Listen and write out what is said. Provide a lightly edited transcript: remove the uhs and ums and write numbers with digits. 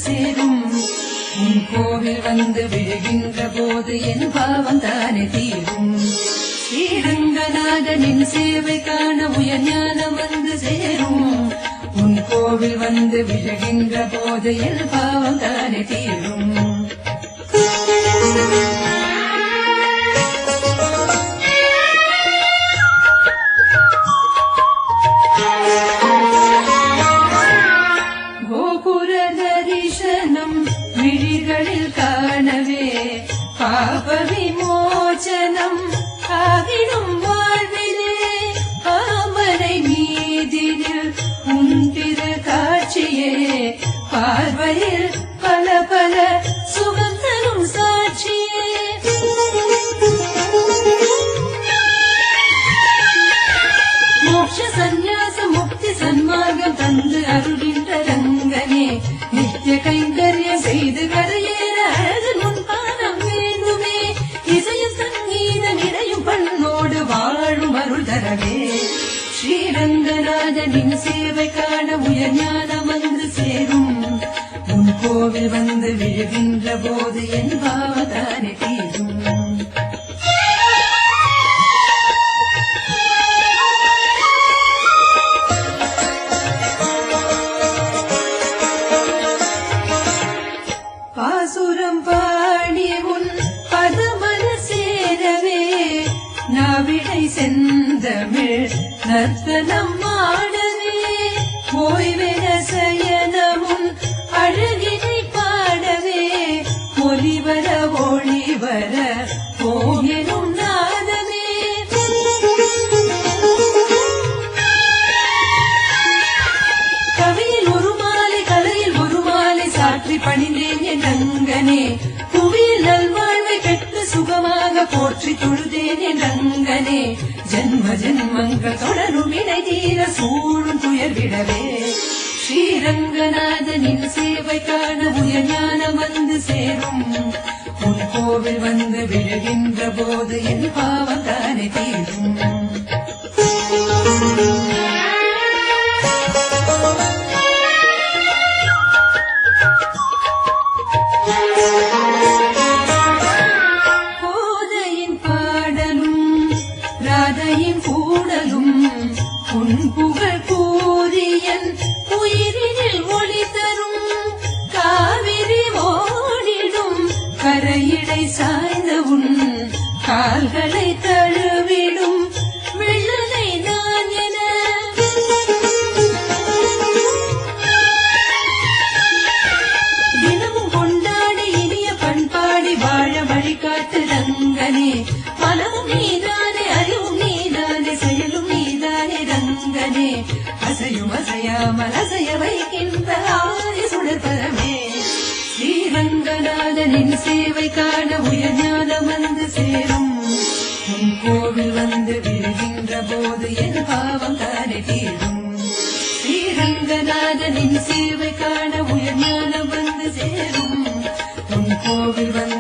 சேரும். உன் கோவில் வந்து விழுகின்ற போது என் பாவம் தானே தீரும். ஸ்ரீரங்கநாதனின் சேவை காண உயர் ஞானம் வந்து சேரும். உன் கோவில் வந்து விழுகின்ற போது என் பாவம் தானே தீரும். கோபுர தரிசனம் விழிகளில் காணவே பாப விமோசனம் ஆகிடும் வாழ்விலே. பாமரை மீதில் உன் திரு காட்சியே பார்வையில் பல பல சுகம் தரும் சாட்சியே. மோட்ச சந்நியாச முக்தி சன்மார்க்கம் தந்து அருகின்ற ரங்கனே. நித்திய கைங்கரியம் செய்து கரையேற அழகு முன்பானம் வேண்டுமே. இசையும் சங்கீதம் இடையும் பண்ணோடு வாழும் அருள் தரவே. ஸ்ரீரங்கநாதனின் சேவை காண உயர் ஞானம் வந்து சேரும். உன் கோவில் வந்து விழுகின்ற போது என் பாவதானே தீரும். பாசுரம் பாடி உன் பதமன சேரவே நாவிடை செந்தமிழ் நர்த்தனம் ஆடவே. ஓய்வென சயனமுன் அழகினை பாடவே ஒலிவர ஒளிவர போகெனும் நாதமே. கவியில் ஒரு மாலை கலையில் ஒரு மாலை சாற்றி பணிந்தேன் என் ரங்கனே. புவியில் நல்வாழ்வை பெற்று சுகமாக போற்றி தொழுதேன் என் ரங்கனே. ஜன்ம ஜன்மங்கள் தொடரும் வினை தீர சூழும் துயர் விடவே. ஸ்ரீரங்கநாதனின் சேவை காண உயர் ஞானம் வந்து சேரும். உன் கோவில் வந்து விழுகின்ற போது என் பாவம் தானே தீரும். கோதையின் பாடலும் ராதையின் கூடலும் உன் புகழ் கூறியன் உயிரினில் ஒளி தரும். காவிரி ஓடிடும் கரையிடை சாய்ந்த உன் கால்களை தழுவிடும் வெள்ளலை நான் என. தினமும் கொண்டாடி இனிய பண்பாடி வாழ வழிகாட்டு ரங்கனே. மனமும் நீதானே அறிவும் நீதானே செயலும் நீதானே ரங்கனே. அசையும் அசையாமல் அசைய வைக்கின்ற ஆதி சுடர்பரமே. ஸ்ரீரங்கநாதனின் சேவை காண உயர் ஞானம் வந்து சேரும். உன் கோவில் வந்து விழுகின்ற போது என் பாவம் தானே தீரும். ஸ்ரீரங்கநாதனின் சேவை காண உயர் ஞானம் வந்து சேரும். உன் கோவில் வந்து